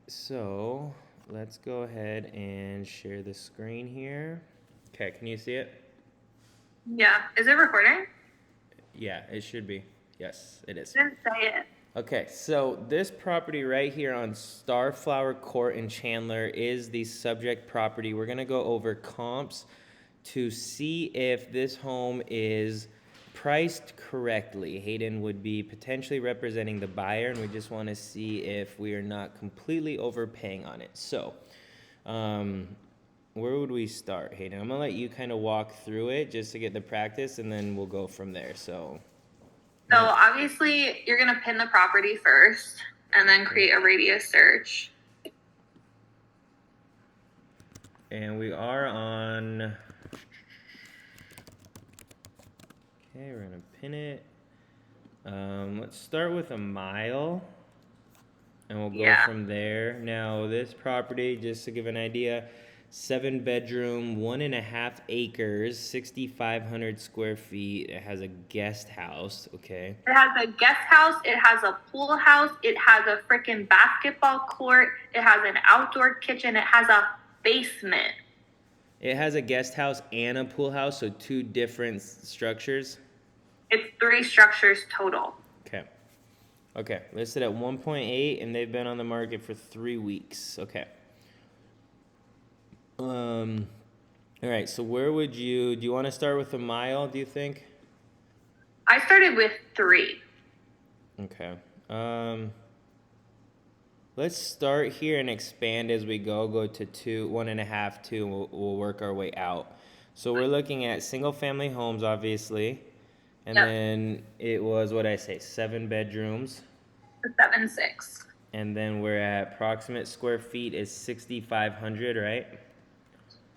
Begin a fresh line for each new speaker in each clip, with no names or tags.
So let's go ahead and share the screen here. Okay, can you see it?
Yeah. Is it recording?
Yeah, it should be. Yes, it is.
I didn't say it.
Okay, so this property right here on Starflower Court in Chandler is the subject property. We're gonna go over comps to see if this home is priced correctly. Hayden would be potentially representing the buyer, and we just want to see if we are not completely overpaying on it. So, um, where would we start, Hayden? I'm gonna let you kind of walk through it just to get the practice, and then we'll go from there. So,
So obviously you're gonna pin the property first and then create a radius search.
and we are on. Okay, we're gonna pin it. Let's start with a mile, and we'll go from there. Now, this property, just to give an idea, 7 bedroom, 1.5 acres, 6,500 square feet. It has a guest house. Okay.
It has a guest house. It has a pool house. It has a freaking basketball court. It has an outdoor kitchen. It has a basement.
It has a guest house and a pool house, so 2 different structures.
It's 3 structures total.
Okay. Okay, listed at 1.8, and they've been on the market for 3 weeks. Okay. All right, so where would do you want to start with a mile, do you think?
I started with 3.
Okay. Let's start here and expand as we go to 2, 1.5, 2, and we'll work our way out. So we're looking at single family homes, obviously. And then it was, what I say, 7 bedrooms.
7.6.
And then we're at approximate square feet is 6,500, right?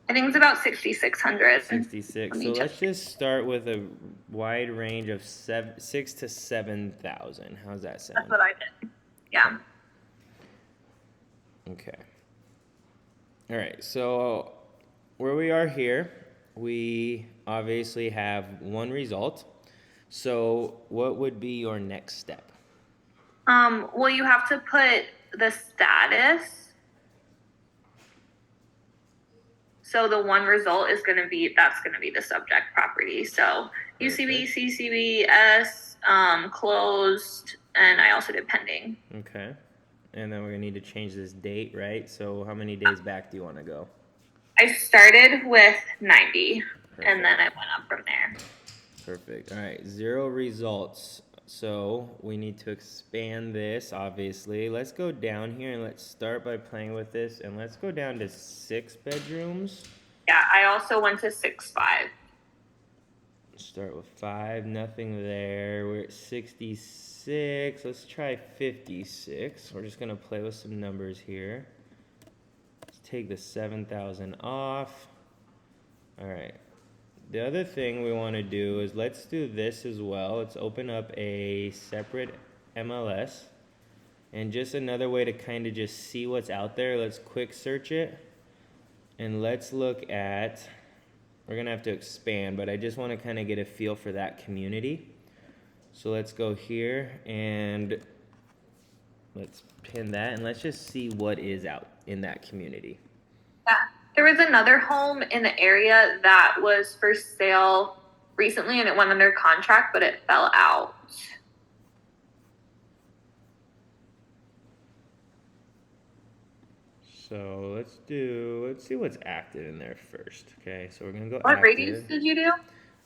I think it's about 6,600.
66. So let's just start with a wide range of 6 to 7,000. How's that sound?
That's what I did. Yeah.
Okay. All right. So where we are here, we obviously have one result. So what would be your next step?
Well, you have to put the status. So the one result is that's going to be the subject property. So UCB, CCB, S, closed, and I also did pending.
Okay. And then we're going to need to change this date, right? So how many days back do you want to go?
I started with 90, and then I went up from there.
Perfect. All right, 0 results. So we need to expand this, obviously. Let's go down here and let's start by playing with this. And let's go down to 6 bedrooms.
Yeah, I also went to 6.5.
Start with 5, nothing there. We're at 66. Let's try 56. We're just going to play with some numbers here. Let's take the 7,000 off. All right. The other thing we want to do is let's do this as well. Let's open up a separate MLS. And just another way to kind of just see what's out there. Let's quick search it. And let's look at, we're going to have to expand, but I just want to kind of get a feel for that community. So let's go here and let's pin that. And let's just see what is out in that community.
Yeah. There was another home in the area that was for sale recently, and it went under contract, but it fell out.
So let's see what's active in there first. Okay, so we're gonna go.
What radius did you do?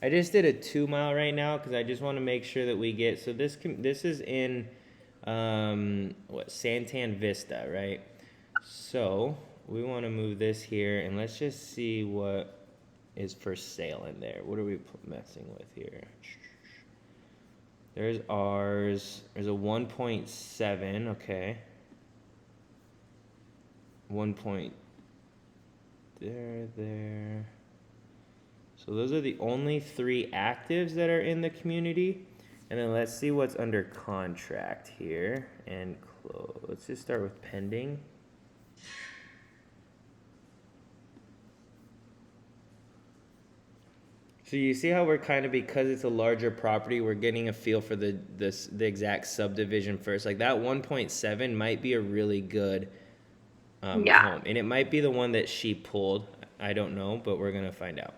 I just did a 2 mile right now because I just want to make sure that we get. So this is in Santan Vista, right? So we want to move this here, and let's just see what is for sale in there. What are we messing with here? There's ours. There's a 1.7. Okay. 1 point. There. So those are the only 3 actives that are in the community. And then let's see what's under contract here and close. Let's just start with pending. So you see how we're kind of, because it's a larger property, we're getting a feel for the exact subdivision first. Like that 1.7 might be a really good home. And it might be the one that she pulled. I don't know, but we're going to find out.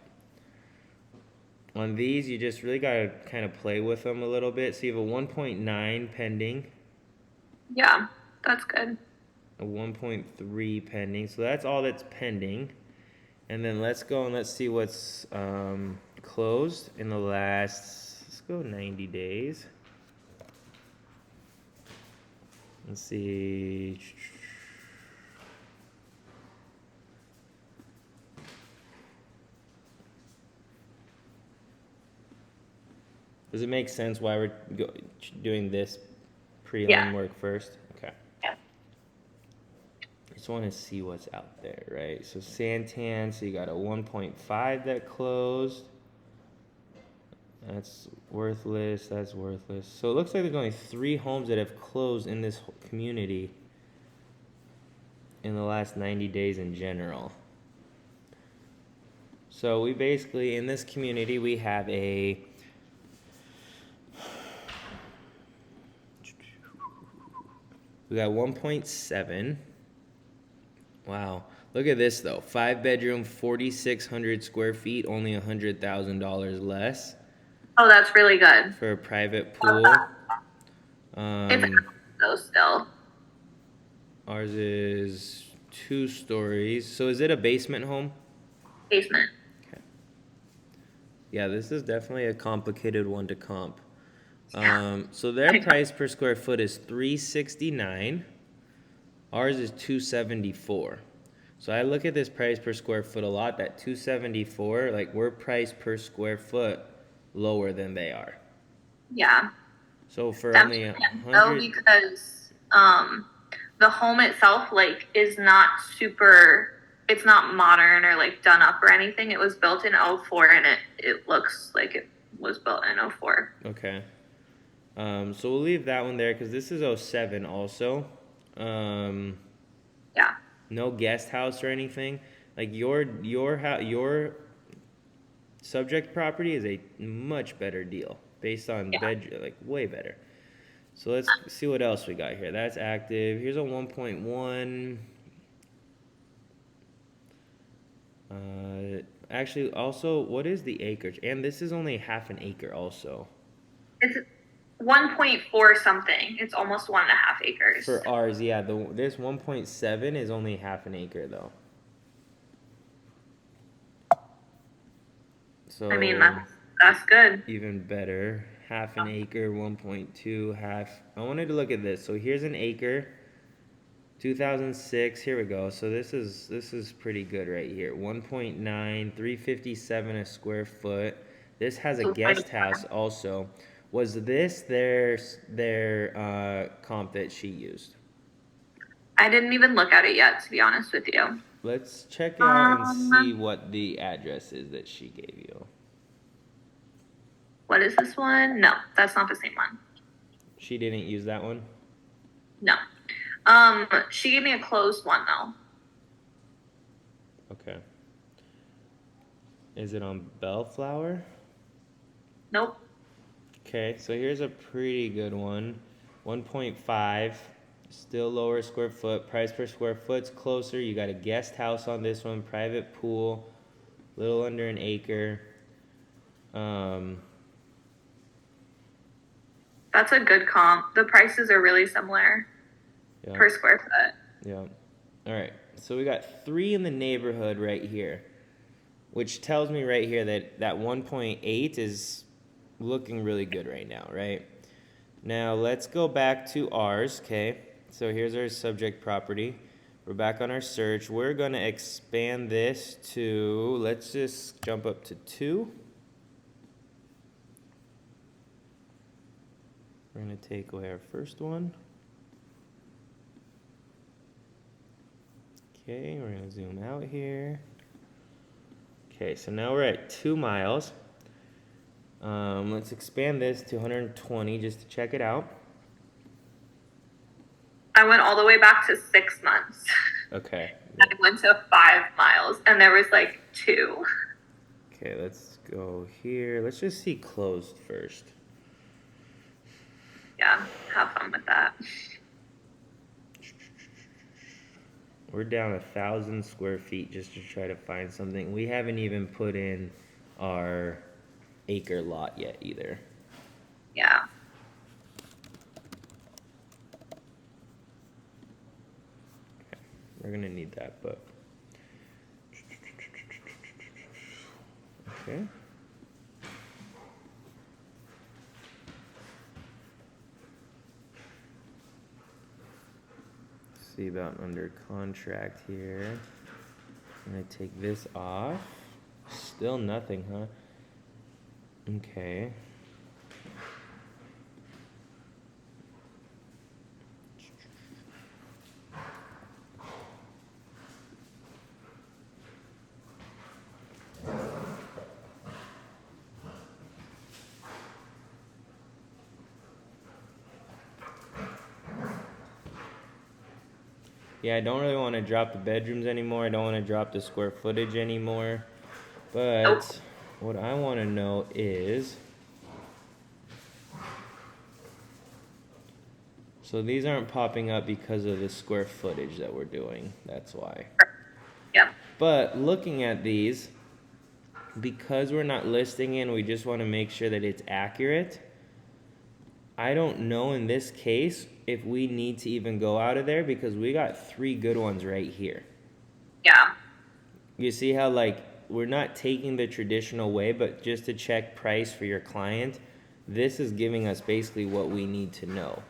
On these, you just really got to kind of play with them a little bit. So you have a 1.9 pending.
Yeah, that's good.
A 1.3 pending. So that's all that's pending. And then let's go and let's see what's closed in the last, let's go 90 days. Let's see. Does it make sense why we're doing this pre-home work first? Okay.
Yeah.
Just want to see what's out there, right? So Santan, so you got a 1.5 that closed. That's worthless. That's worthless. So it looks like there's only 3 homes that have closed in this community in the last 90 days in general. So we basically, in this community, we have a we got 1.7. Wow. Look at this though. 5-bedroom, 4,600 square feet, only $100,000 less.
Oh, that's really good.
For a private pool.
It's so still.
Ours is 2 stories. So is it a basement home?
Basement.
Okay. Yeah, this is definitely a complicated one to comp. So their price per square foot is $369. Ours is $274. So I look at this price per square foot a lot. That $274, like we're priced per square foot lower than they are.
Yeah.
So for
That's
only
$100, because the home itself like is not super. It's not modern or like done up or anything. It was built in 04 and it looks like it was built in 04.
Okay. So we'll leave that one there because this is 07 also.
Yeah.
No guest house or anything. Like your subject property is a much better deal based on bed, like way better. So let's see what else we got here. That's active. Here's a 1.1. Actually, also, what is the acreage? And this is only half an acre also.
It's 1.4 something. It's almost 1.5 acres.
For ours, yeah. This 1.7 is only half an acre though. So
I mean, that's good.
Even better. Half an acre, 1.2, half. I wanted to look at this. So here's an acre. 2006. Here we go. So this is pretty good right here. 1.9, 357 a square foot. This has a guest house also. Was this their comp that she used?
I didn't even look at it yet, to be honest with you.
Let's check it out and see what the address is that she gave you.
What is this one? No, that's not the same one.
She didn't use that one?
No. She gave me a closed one though.
Okay. Is it on Bellflower?
Nope.
Okay, so here's a pretty good one. 1.5, still lower square foot. Price per square foot's closer. You got a guest house on this one, private pool, little under an acre.
That's a good comp. The prices are really similar per square foot.
Yeah. All right. So we got 3 in the neighborhood right here, which tells me right here that 1.8 is looking really good right now, right? Now let's go back to ours, okay? So here's our subject property. We're back on our search. We're going to expand this to, let's just jump up to 2. We're going to take away our first one. Okay, we're going to zoom out here. Okay, so now we're at 2 miles. Let's expand this to 120 just to check it out.
I went all the way back to 6 months.
Okay.
I went to 5 miles, and there was like 2.
Okay, let's go here. Let's just see closed first.
Yeah, have fun with that.
We're down 1,000 square feet just to try to find something. We haven't even put in our acre lot yet either.
Yeah.
We're gonna need that, but okay. See about under contract here. I'm gonna take this off. Still nothing, huh? Okay. Yeah, I don't really want to drop the bedrooms anymore. I don't want to drop the square footage anymore. But what I want to know is, so these aren't popping up because of the square footage that we're doing. That's why.
Yep.
But looking at these, because we're not listing in, we just want to make sure that it's accurate. I don't know in this case if we need to even go out of there because we got 3 good ones right here.
Yeah.
You see how, like, we're not taking the traditional way, but just to check price for your client, this is giving us basically what we need to know.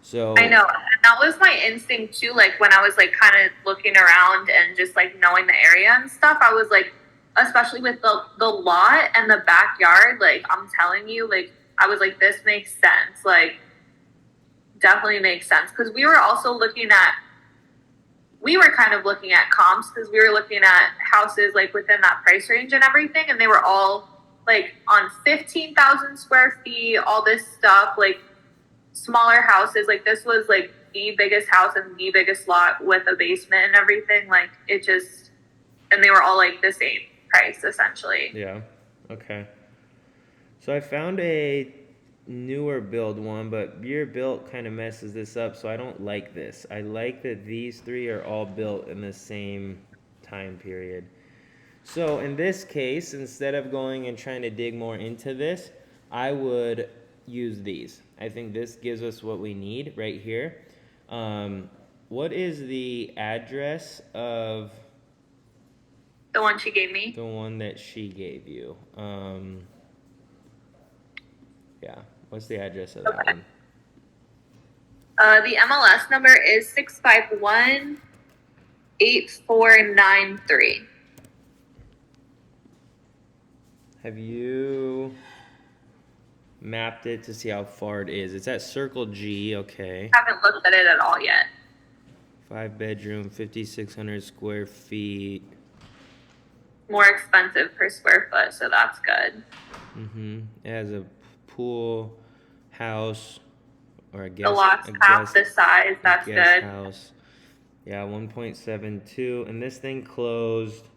So
I know. And that was my instinct too. Like when I was like kind of looking around and just like knowing the area and stuff, I was like, especially with the lot and the backyard, like I'm telling you, like I was like, this makes sense. Like definitely makes sense. Cause we were kind of looking at comps because we were looking at houses like within that price range and everything. And they were all like on 15,000 square feet, all this stuff, like smaller houses. Like this was like the biggest house and the biggest lot with a basement and everything. Like it just, and they were all like the same price essentially.
yeah, okay. So I found a newer build one, but your build kind of messes this up, so I don't like this. I like that these 3 are all built in the same time period. So in this case, instead of going and trying to dig more into this, I would use these. I think this gives us what we need right here. What is the address of
The one she gave me?
the one that she gave you? Yeah, what's the address of that one?
The MLS number is 651-8493.
Have you mapped it to see how far it is? It's at Circle G, okay.
Haven't looked at it at all yet.
5 bedroom, 5,600 square feet.
More expensive per square foot, so that's good.
It has a pool, house, or
The lot's half the size. That's
guest
good.
house. Yeah, 1.72, and this thing closed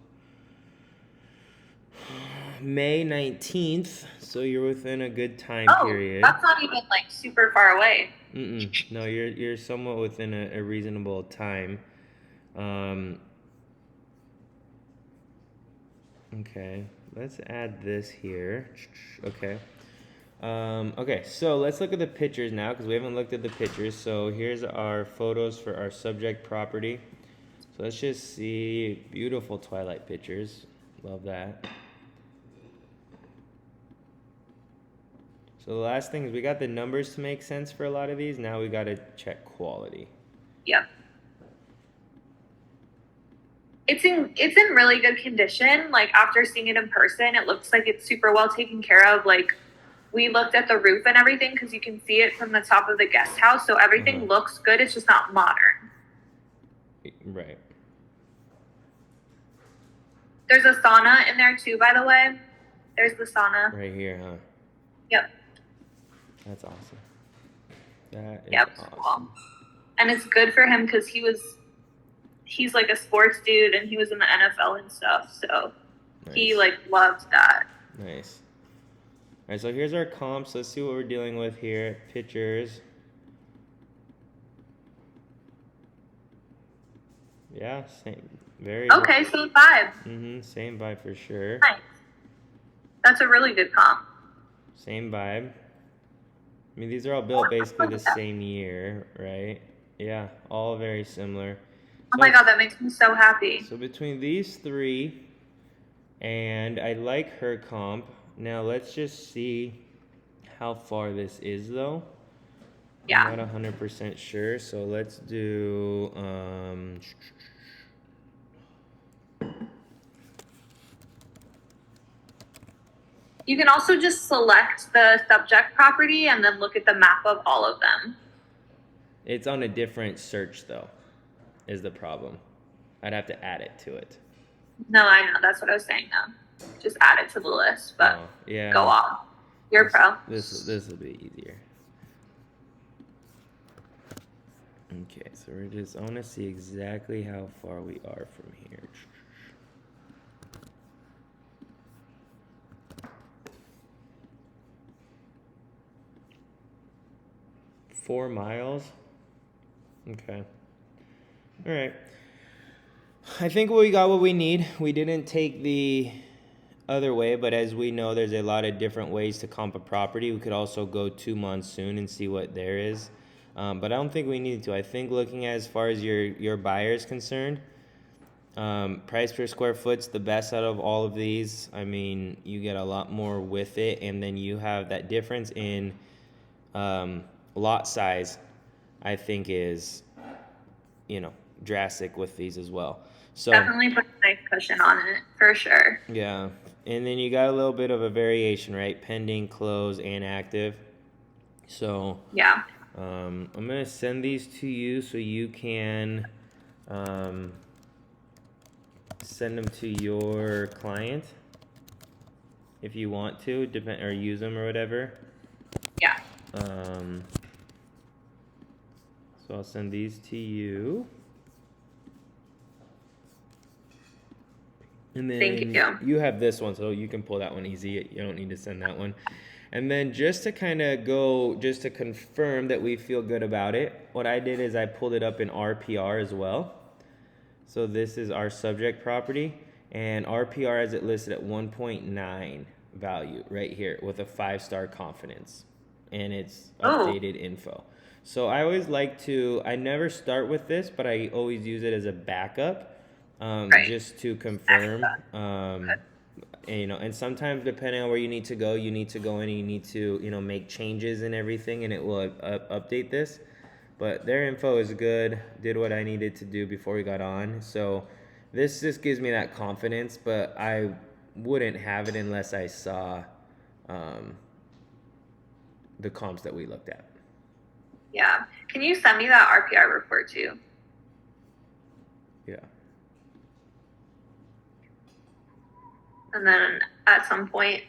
May 19th, so you're within a good time period.
That's not even like super far away.
No, you're somewhat within a reasonable time. Okay, let's add this here. Okay. Okay, so let's look at the pictures now because we haven't looked at the pictures. So here's our photos for our subject property. So let's just see beautiful twilight pictures. Love that. So the last thing is we got the numbers to make sense for a lot of these. Now we got to check quality.
Yep. It's in really good condition. Like after seeing it in person, it looks like it's super well taken care of. Like we looked at the roof and everything because you can see it from the top of the guest house. So everything looks good. It's just not modern.
Right.
There's a sauna in there too, by the way. There's the sauna.
Right here, huh?
Yep.
That's awesome. That is awesome.
Cool. And it's good for him because he's like a sports dude and he was in the NFL and stuff. So he like loved that.
Nice. All right, so here's our comps. Let's see what we're dealing with here. Pictures. Yeah, same. Very.
Okay, same vibe.
Same vibe for sure.
Nice. That's a really good comp.
Same vibe. I mean, these are all built basically the same year, right? Yeah, all very similar.
Oh my god, that makes me so happy.
So between these three, and I like her comp. Now let's just see how far this is though.
Yeah.
I'm not 100% sure, so let's do
You can also just select the subject property and then look at the map of all of them.
it's on a different search though, is the problem. I'd have to add it to it.
No, I know. That's what I was saying though. Just add it to the list, but
yeah.
go off. You're pro.
This will be easier. Okay, so I want to see exactly how far we are from here. Four miles. Okay. All right. I think we got what we need. We didn't take the other way, but as we know, there's a lot of different ways to comp a property. We could also go to Monsoon and see what there is. But I don't think we need to. I think looking at as far as your buyer is concerned, price per square foot's the best out of all of these. I mean, you get a lot more with it, and then you have that difference in lot size, I think is, drastic with these as well. So
definitely put a nice cushion on it for sure.
Yeah, and then you got a little bit of a variation, right? Pending, close, and active. So
yeah,
I'm gonna send these to you so you can send them to your client if you want to, or use them or whatever.
Yeah.
So I'll send these to you. And then
thank you.
You have this one, so you can pull that one easy. You don't need to send that one. And then just to confirm that we feel good about it, what I did is I pulled it up in RPR as well. So this is our subject property, and RPR has it listed at 1.9 value right here with a 5-star confidence, and it's updated info. So I always I never start with this, but I always use it as a backup. Just to confirm, and sometimes depending on where you need to go in and you need to, make changes and everything, and it will update this. But their info is good, did what I needed to do before we got on. So this just gives me that confidence, but I wouldn't have it unless I saw the comps that we looked at.
Yeah. Can you send me that RPR report too?
Yeah.
And then at some point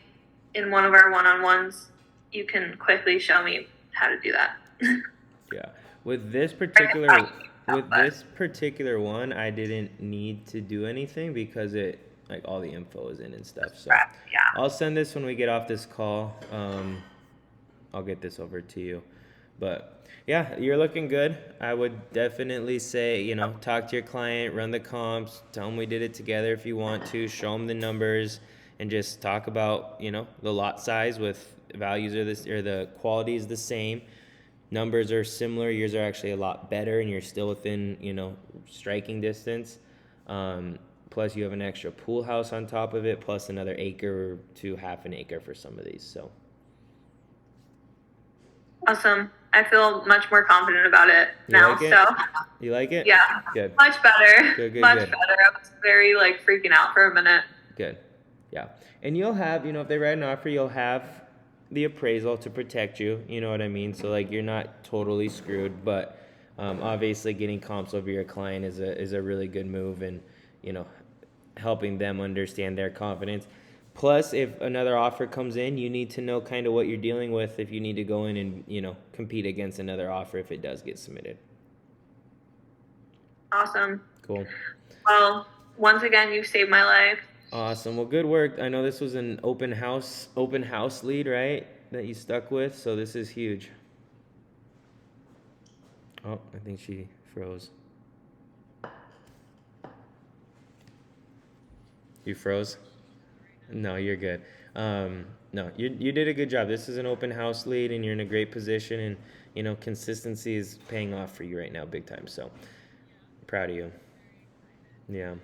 in one of our one-on-ones, you can quickly show me how to do that.
Yeah. With this particular one, I didn't need to do anything because all the info is in and stuff. So
yeah.
I'll send this when we get off this call. I'll get this over to you. But yeah, you're looking good. I would definitely say, talk to your client, run the comps, tell them we did it together if you want to, show them the numbers, and just talk about, the lot size with values or the quality is the same. Numbers are similar. Yours are actually a lot better, and you're still within, striking distance. Plus, you have an extra pool house on top of it, plus another acre to half an acre for some of these. So
awesome. I feel much more confident about it now. So
you like it?
Yeah.
Good.
Much better.
Good.
Much better. I was very freaking out for a minute.
Good. Yeah. And you'll have, if they write an offer, you'll have the appraisal to protect you. You know what I mean? So you're not totally screwed, but obviously getting comps over your client is a really good move, and helping them understand their confidence. Plus, if another offer comes in, you need to know kind of what you're dealing with if you need to go in and, compete against another offer if it does get submitted.
Awesome.
Cool.
Well, once again, you've saved my life.
Awesome. Well, good work. I know this was an open house lead, right, that you stuck with, so this is huge. Oh, I think she froze. You froze? No, you're good. No, you did a good job. This is an open house lead, and you're in a great position, and consistency is paying off for you right now, big time. So proud of you. Yeah,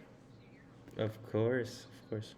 of course, of course.